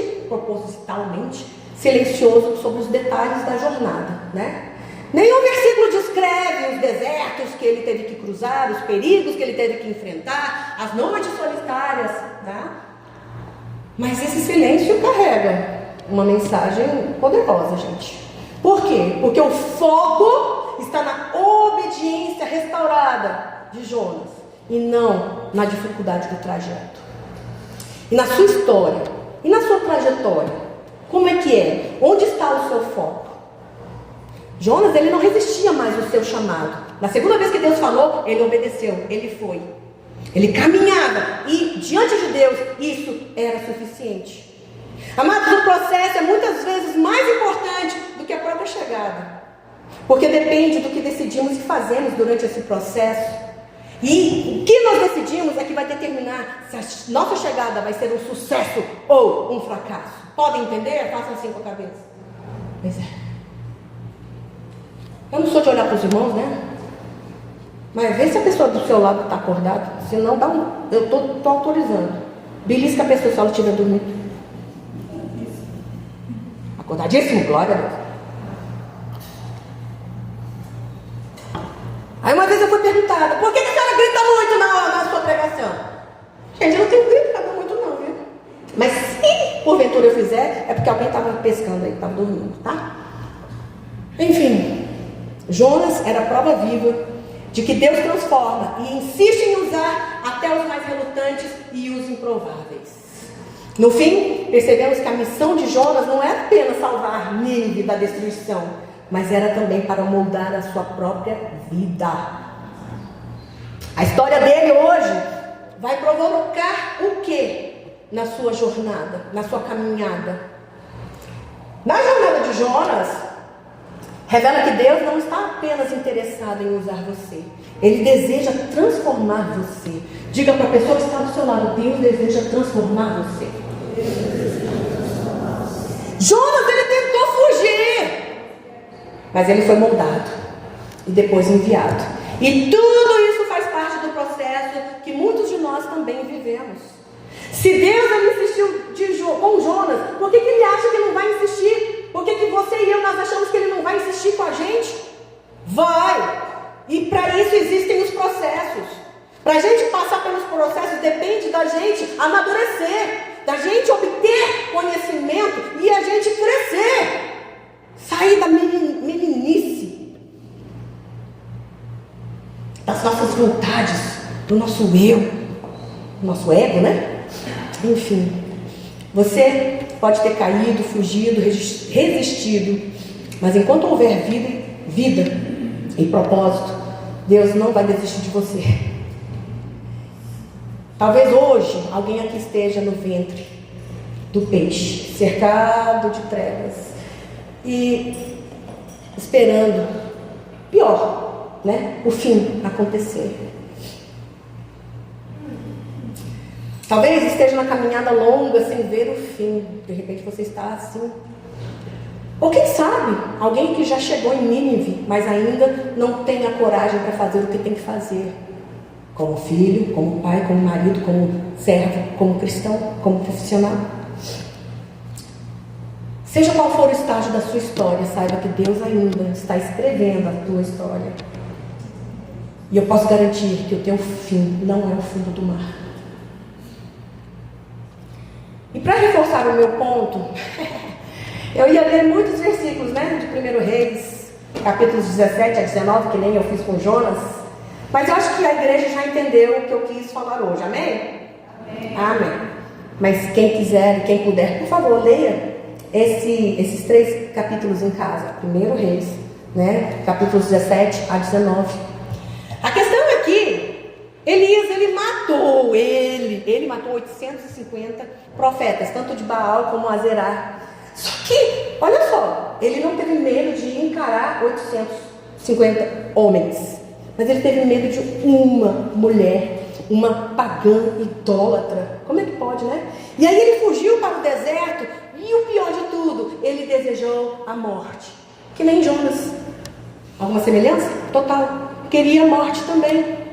silencioso sobre os detalhes da jornada, né? Nenhum versículo descreve os desertos que ele teve que cruzar, os perigos que ele teve que enfrentar, as noites solitárias, tá? Mas esse silêncio carrega uma mensagem poderosa, gente. Por quê? Porque o foco está na obediência restaurada de Jonas e não na dificuldade do trajeto. E na sua história, e na sua trajetória, como é que é? Onde está o seu foco? Jonas, ele não resistia mais ao seu chamado. Na segunda vez que Deus falou, ele obedeceu, ele foi. Ele caminhava e diante de Deus isso era suficiente. Amados, o processo é muitas vezes mais importante do que a própria chegada. Porque depende do que decidimos e fazemos durante esse processo. E o que nós decidimos é que vai determinar se a nossa chegada vai ser um sucesso ou um fracasso. Podem entender? Façam assim com a cabeça. Pois é. Eu não sou de olhar para os irmãos, né? Mas vê se a pessoa do seu lado está acordada. Se não, dá um... eu estou autorizando. Belisca a pessoa se ela estiver dormindo. Acordadíssimo, glória a Deus. Aí uma vez eu fui perguntada: por que a senhora grita muito na sua pregação? Gente, eu não tenho gritado muito não, viu? Mas se porventura eu fizer, é porque alguém estava pescando aí, estava dormindo, tá? Enfim, Jonas era a prova viva de que Deus transforma e insiste em usar até os mais relutantes e os improváveis. No fim, percebemos que a missão de Jonas não era apenas salvar Nínive da destruição, mas era também para moldar a sua própria vida. A história dele hoje vai provocar o que na sua jornada, na sua caminhada? Na jornada de Jonas, revela que Deus não está apenas interessado em usar você. Ele deseja transformar você. Diga para a pessoa que está do seu lado: Deus deseja transformar você. Jonas, ele tentou fugir, mas ele foi moldado e depois enviado. E tudo isso faz parte do processo que muitos de nós também vivemos. Se Deus ele insistiu com Jonas, por que ele acha que não vai insistir? Por que você e eu, nós achamos que ele não vai insistir com a gente? Vai! E para isso existem os processos. Para a gente passar pelos processos, depende da gente amadurecer, da gente obter conhecimento e a gente crescer. Sair da meninice, das nossas vontades, do nosso eu, do nosso ego, né? Enfim, você pode ter caído, fugido, resistido, mas enquanto houver vida e propósito, Deus não vai desistir de você. Talvez hoje alguém aqui esteja no ventre do peixe, cercado de trevas e esperando pior, né? O fim acontecer. Talvez esteja na caminhada longa sem ver o fim. De repente você está assim. Ou quem sabe, alguém que já chegou em Nínive, mas ainda não tem a coragem para fazer o que tem que fazer. Como filho, como pai, como marido, como servo, como cristão, como profissional. Seja qual for o estágio da sua história, saiba que Deus ainda está escrevendo a tua história. E eu posso garantir que o teu fim não é o fundo do mar. E para reforçar o meu ponto, eu ia ler muitos versículos, né, de 1 Reis, capítulos 17 a 19, que nem eu fiz com Jonas. Mas eu acho que a igreja já entendeu o que eu quis falar hoje, amém? Amém. Amém. Mas quem quiser e quem puder, por favor, leia esses 3 capítulos em casa. 1 Reis, né, capítulos 17 a 19. A questão é que Elias, ele matou 850 profetas, tanto de Baal como Azerá. Só Que, olha só, ele não teve medo de encarar 850 homens, mas ele teve medo de uma mulher, uma pagã idólatra. Como é que pode, né? E aí ele fugiu para o deserto, e o pior de tudo, ele desejou a morte. Que nem Jonas. Alguma semelhança? Total. Queria a morte também.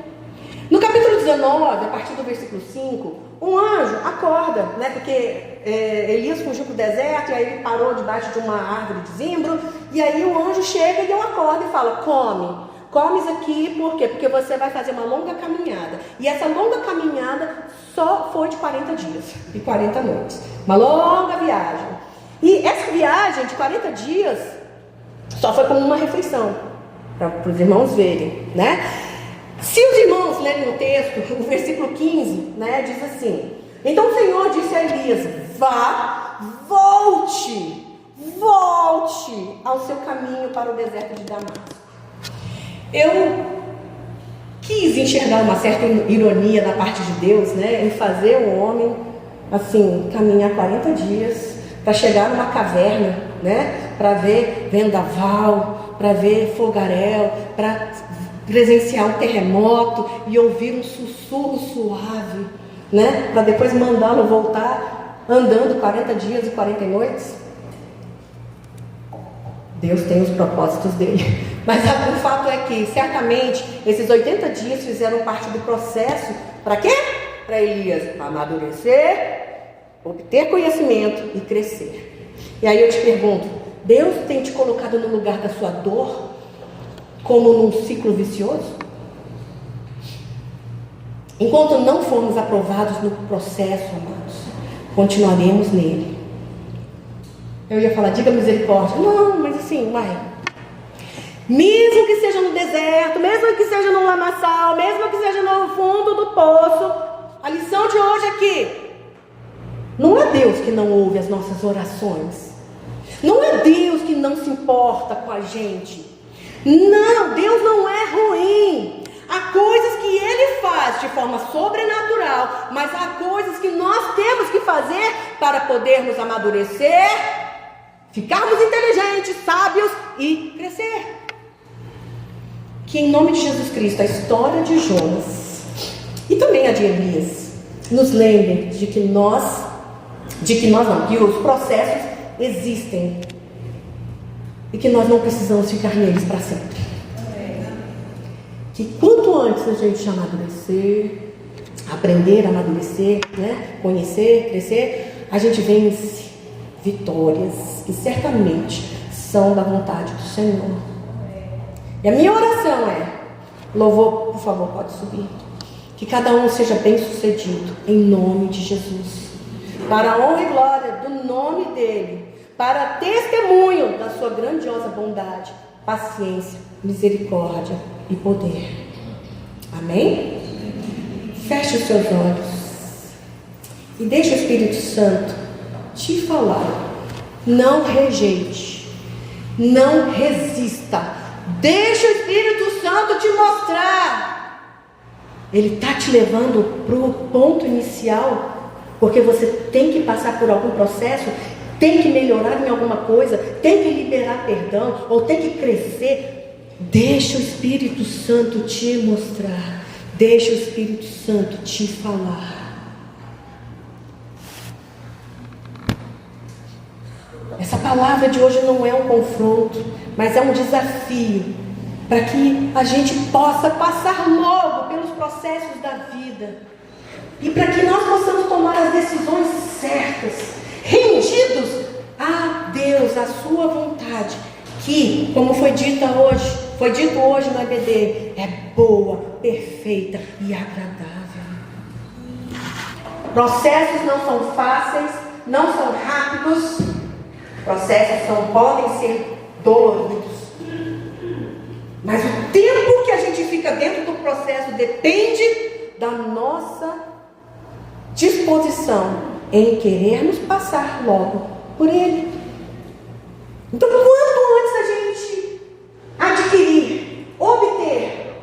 No capítulo 19, a partir do versículo 5, um anjo acorda, né? Porque Elias fugiu para o deserto, e aí ele parou debaixo de uma árvore de zimbro, e aí o anjo chega e eu acordo e fala: come isso aqui, por quê? Porque você vai fazer uma longa caminhada. E essa longa caminhada só foi de 40 dias e 40 noites. Uma longa viagem. E essa viagem de 40 dias só foi como uma refeição, para os irmãos verem, né? Se os irmãos lerem o texto, o versículo 15, né, diz assim: então o Senhor disse a Elias: volte ao seu caminho para o deserto de Damasco. Eu quis enxergar uma certa ironia da parte de Deus, né, em fazer o homem, assim, caminhar 40 dias para chegar numa caverna, né, para ver vendaval, para ver fogaréu, para presenciar um terremoto e ouvir um sussurro suave, né, para depois mandá-lo voltar andando 40 dias e 40 noites. Deus tem os propósitos dele, mas o fato é que certamente esses 80 dias fizeram parte do processo. Para quê? Para Elias amadurecer, obter conhecimento e crescer. E aí eu te pergunto: Deus tem te colocado no lugar da sua dor como num ciclo vicioso? Enquanto não formos aprovados no processo, amados, continuaremos nele. Eu ia falar: diga misericórdia. Não, mas assim, mesmo que seja no deserto, mesmo que seja no lamaçal, mesmo que seja no fundo do poço, a lição de hoje aqui: não é Deus que não ouve as nossas orações. Não é Deus que não se importa com a gente. Não, Deus não é ruim. Há coisas que Ele faz de forma sobrenatural, mas há coisas que nós temos que fazer para podermos amadurecer, ficarmos inteligentes, sábios e crescer. Que em nome de Jesus Cristo a história de Jonas e também a de Elias nos lembre que os processos existem e que nós não precisamos ficar neles para sempre. Que quanto antes a gente amadurecer, aprender a amadurecer, né? Conhecer, crescer, a gente vence vitórias que certamente são da vontade do Senhor. E a minha oração é: louvor, por favor, pode subir, que cada um seja bem sucedido em nome de Jesus, para a honra e glória do nome dele, para testemunho da sua grandiosa bondade, paciência, misericórdia e poder. Amém? Feche os seus olhos e deixe o Espírito Santo te falar. Não rejeite, não resista. Deixa o Espírito Santo te mostrar. Ele está te levando para o ponto inicial, porque você tem que passar por algum processo, tem que melhorar em alguma coisa, tem que liberar perdão, ou tem que crescer. Deixa o Espírito Santo te mostrar. Deixa o Espírito Santo te falar. Essa palavra de hoje não é um confronto, mas é um desafio para que a gente possa passar logo pelos processos da vida e para que nós possamos tomar as decisões certas, rendidos a Deus, a sua vontade, que, como foi dito hoje no EBD, é boa, perfeita e agradável. Processos não são fáceis, não são rápidos. Processos podem ser doloridos, mas o tempo que a gente fica dentro do processo depende da nossa disposição em querermos passar logo por ele. Então, quanto antes a gente adquirir, obtiver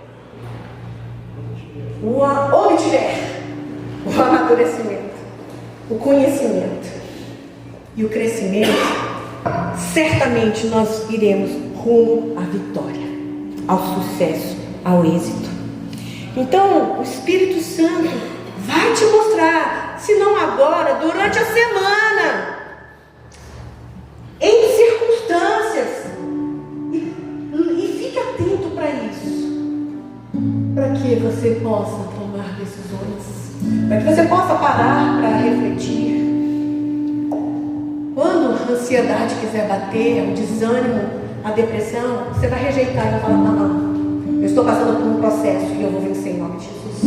o amadurecimento, o conhecimento e o crescimento, certamente nós iremos rumo à vitória, ao sucesso, ao êxito. Então, o Espírito Santo vai te mostrar, se não agora, durante a semana, em circunstâncias, e fique atento para isso, para que você possa tomar decisões, para que você possa parar para refletir. Quando a ansiedade quiser bater, o desânimo, a depressão, você vai rejeitar e vai falar: não, eu estou passando por um processo e eu vou vencer em nome de Jesus.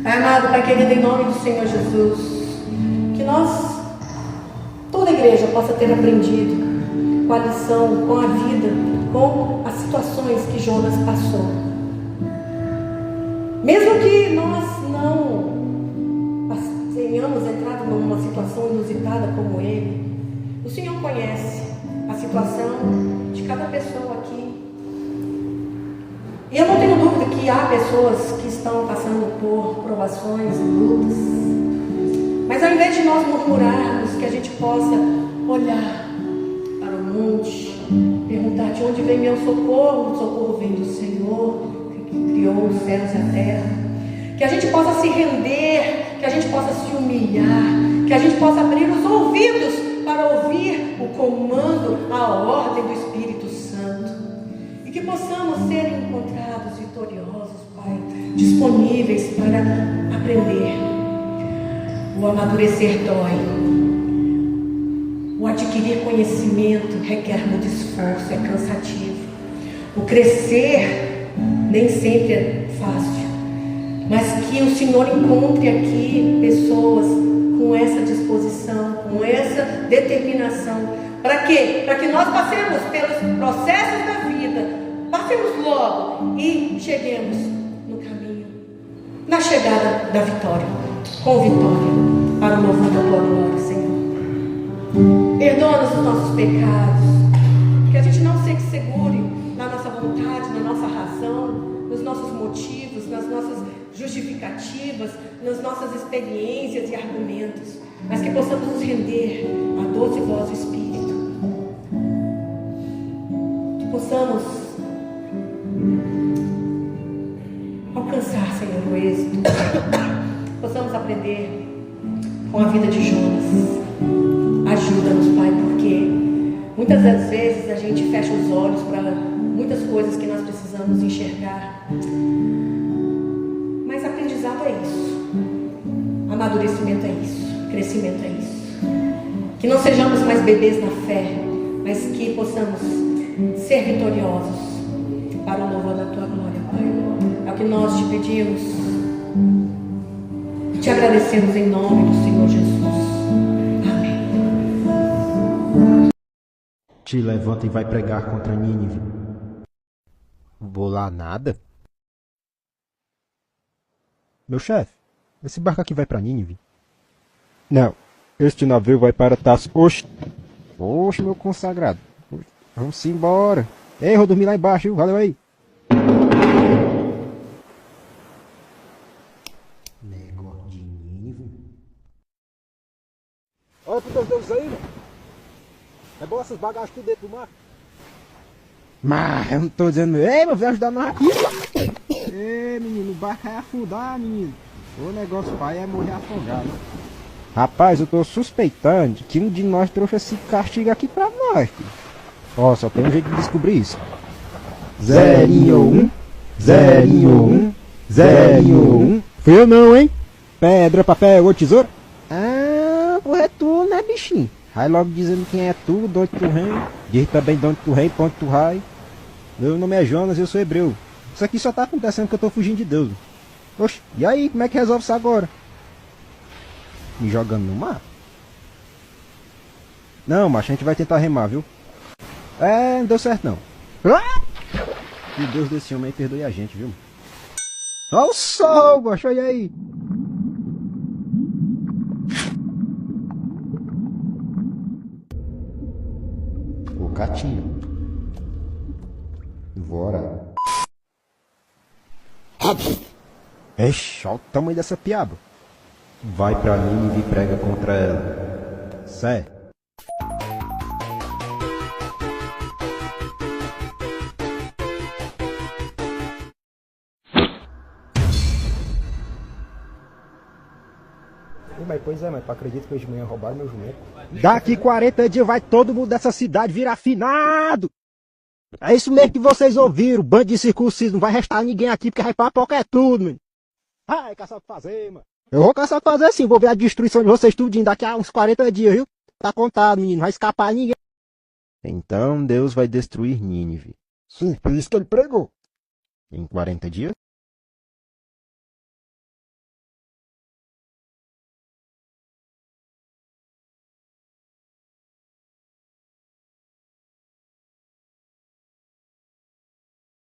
Pai amado, Pai querido, em nome do Senhor Jesus, que nós, toda a igreja, possa ter aprendido com a lição, com a vida, com as situações que Jonas passou. Mesmo que nós não tenhamos entrado numa situação inusitada como ele, o Senhor conhece a situação de cada pessoa aqui. E eu não tenho dúvida que há pessoas que estão passando por provações e lutas. Mas ao invés de nós murmurarmos, que a gente possa olhar para o monte, perguntar: de onde vem meu socorro? O socorro vem do Senhor, que criou os céus e a terra. Que a gente possa se render, que a gente possa se humilhar, que a gente possa abrir os ouvidos para ouvir o comando, a ordem do Espírito Santo. E que possamos ser encontrados vitoriosos, Pai, disponíveis para aprender. O amadurecer dói. O adquirir conhecimento requer muito esforço, é cansativo. O crescer nem sempre é fácil. Mas que o Senhor encontre aqui pessoas com essa disposição, com essa determinação. Para quê? Para que nós passemos pelos processos da vida, passemos logo e cheguemos no caminho, na chegada da vitória, com vitória, para o louvor da tua glória, Senhor. Perdoa-nos os nossos pecados, que a gente não se segure na nossa vontade, na nossa razão, nos nossos motivos, nas nossas justificativas, nas nossas experiências e argumentos, mas que possamos nos render à doce voz do Espírito, que possamos alcançar, Senhor, o êxito, possamos aprender com a vida de Jonas. Ajuda-nos, Pai, porque muitas das vezes a gente fecha os olhos para muitas coisas que nós precisamos enxergar. Mas aprendizado é isso, amadurecimento é isso, crescimento é isso. Que não sejamos mais bebês na fé, mas que possamos ser vitoriosos para o louvor da tua glória, Pai. É o que nós te pedimos e te agradecemos em nome do Senhor Jesus. Amém. Te levanta e vai pregar contra Nínive. Vou lá nada? Meu chefe, esse barco aqui vai para Nínive? Não, este navio vai para Tarso. Oxe, meu consagrado. Vamos embora. Ei, vou dormir lá embaixo, viu? Valeu aí. Negócio de Nínive. Olha pro teus deuses aí, mano. É bom essas bagagens tudo dentro do mar. Mas eu não tô dizendo, ei, meu, vem ajudar nós aqui. Ei, menino, o barco vai afundar, menino. O negócio pai é morrer afogado. Rapaz, eu tô suspeitando que um de nós trouxe esse castigo aqui pra nós. Ó, só tem um jeito de descobrir isso. 001, 001, 001. Fui eu não, hein? Pedra, papel ou tesoura? Ah, porra, é tu, né, bichinho? Vai logo dizendo quem é tu, de onde tu vem. Diz também de onde tu vem, pra onde tu vai. Meu nome é Jonas e eu sou hebreu. Isso aqui só tá acontecendo porque eu tô fugindo de Deus. Oxe, e aí, como é que resolve isso agora? Me jogando no mar? Não, macho, a gente vai tentar remar, viu? É, não deu certo não. Que Deus desse homem aí perdoe a gente, viu? Olha o sol, macho, olha aí. O Catinho. Bora. Ixi, olha o tamanho dessa piaba. Vai pra Nínive e prega contra ela. Certo. mas pois é, mas tu acredita que hoje de manhã roubaram meu jumento? Daqui 40 dias vai todo mundo dessa cidade virar finado. É isso mesmo que vocês ouviram, bando de circuncismo. Não vai restar ninguém aqui porque vai papocar é tudo, mano. Vai caçar o que fazer, mano. Eu vou caçar o que fazer sim, vou ver a destruição de vocês tudinho daqui a uns 40 dias, viu? Tá contado, menino, não vai escapar ninguém. Então Deus vai destruir Nínive. Sim, foi isso que ele pregou. Em 40 dias?